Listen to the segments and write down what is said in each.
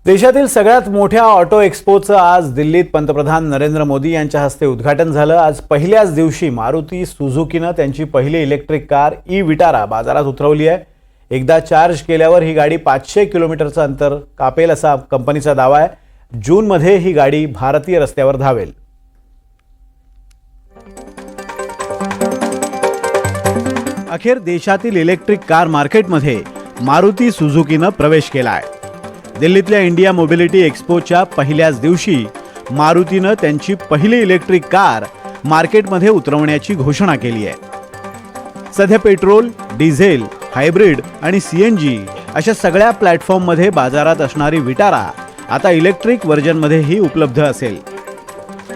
देशातील सगळ्यात मोठ्या ऑटो एक्स्पोचं आज दिल्लीत पंतप्रधान नरेंद्र मोदी यांच्या हस्ते उद्घाटन झालं। आज पहिल्याच दिवशी मारुती सुझुकीनं त्यांची पहिली इलेक्ट्रिक कार ई विटारा बाजारात उतरवली आहे। एकदा चार्ज केल्यावर ही गाडी 500 किलोमीटरचं अंतर कापेल असा कंपनीचा दावा आहे। जूनमध्ये ही गाडी भारतीय रस्त्यावर धावेल। अखेर देशातील इलेक्ट्रिक कार मार्केटमध्ये मारुती सुझुकीनं प्रवेश केला आहे। दिल्लीतल्या इंडिया मोबिलिटी एक्स्पोच्या पहिल्याच दिवशी मारुतीनं त्यांची पहिली इलेक्ट्रिक कार मार्केटमध्ये उतरवण्याची घोषणा केली आहे। सध्या पेट्रोल, डिझेल, हायब्रिड आणि सीएनजी अशा सगळ्या प्लॅटफॉर्ममध्ये बाजारात असणारी विटारा आता इलेक्ट्रिक व्हर्जनमध्येही उपलब्ध असेल।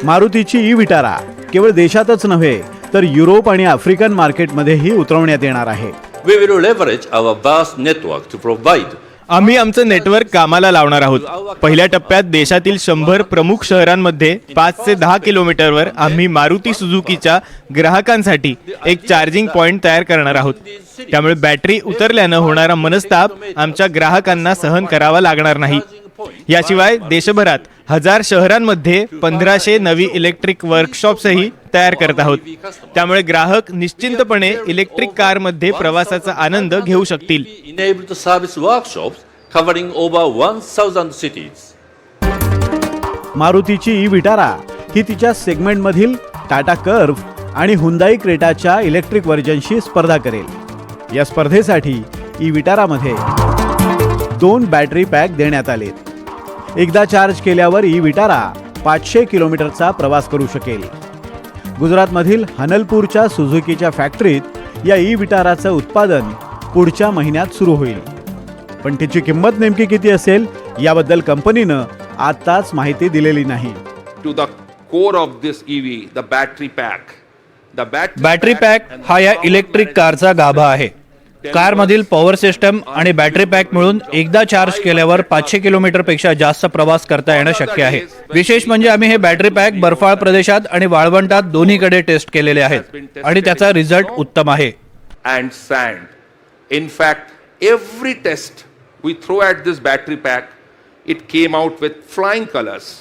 मारुतीची ई विटारा केवळ देशातच नव्हे तर युरोप आणि आफ्रिकन मार्केटमध्येही उतरवण्यात येणार आहे। We will leverage our vast network to provide आम्ही आमचं नेटवर्क कामाला लावणार आहोत। पहिल्या टप्प्यात देशातील 100 प्रमुख शहरांमध्ये 5 ते 10 किलोमीटरवर आम्ही मारुती सुझुकीच्या ग्राहकांसाठी एक चार्जिंग पॉइंट तयार करणार आहोत। त्यामुळे बॅटरी उतरल्यानं होणारा मनस्ताप आमच्या ग्राहकांना सहन करावा लागणार नाही। याशिवाय देशभरात 1000 शहरांमध्ये 1500 नवी इलेक्ट्रिक वर्कशॉप्सही तयार करत आहोत। त्यामुळे ग्राहक निश्चिंतपणे इलेक्ट्रिक कारमध्ये प्रवासाचा आनंद घेऊ शकतील। enabled service workshops covering over 1000 cities. मारुतीची ई विटारा ही तिच्या सेगमेंटमधील टाटा कर्व आणि हुंदाई क्रेटाच्या इलेक्ट्रिक व्हर्जनशी स्पर्धा करेल। या स्पर्धेसाठी ई विटारामध्ये 2 बॅटरी पॅक देण्यात आलेत। एकदा चार्ज केल्यावर ई विटारा 500 किलोमीटरचा प्रवास करू शकेल। गुजरातमधील हनलपूरच्या सुझुकीच्या फॅक्टरीत या ई विटाराचं उत्पादन पुढच्या महिन्यात सुरू होईल। पण तिची किंमत नेमकी किती असेल याबद्दल कंपनीनं आताच माहिती दिलेली नाही। To the core of this EV, the battery pack. Battery pack हा या इलेक्ट्रिक कारचा गाभा आहे। कारमधील पॉवर सिस्टम आणि बॅटरी पॅक मिळून एकदा चार्ज केल्यावर 500 किलोमीटरपेक्षा जास्त प्रवास करता येणं शक्य आहे। विशेष म्हणजे आम्ही हे बॅटरी पॅक बर्फाळ प्रदेशात आणि वाळवंटात दोन्हीकडे टेस्ट केलेले आहेत आणि त्याचा रिझल्ट उत्तम आहे। And sand. In fact, every test we throw at this battery pack, it came out with flying colors.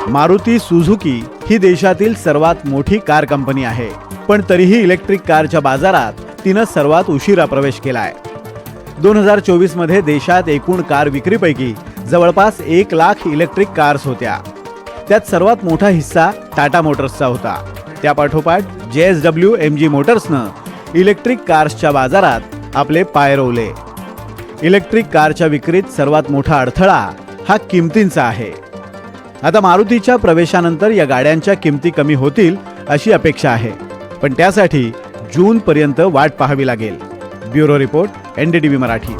Maruti Suzuki ही देशातील सर्वात मोठी कार कंपनी आहे, पण तरीही इलेक्ट्रिक कारच्या बाजारात तिनं सर्वात उशिरा प्रवेश केलाय। 2024 मध्ये देशात एकूण कार विक्रीपैकी जवळपास 1 लाख इलेक्ट्रिक कार्स होत्या। त्यात सर्वात मोठा हिस्सा टाटा मोटर्सचा होता। त्यापाठोपाठ JSW MG मोटर्सनं इलेक्ट्रिक कार्सच्या बाजारात आपले पाय रोवले। इलेक्ट्रिक कारच्या विक्रीत सर्वात मोठा अडथळा हा किमतींचा आहे। आता मारुतीच्या प्रवेशानंतर या गाड्यांच्या किमती कमी होतील अशी अपेक्षा आहे, पण त्यासाठी जूनपर्यंत वाट पाहावी लागेल। Bureau report, NDTV Marathi.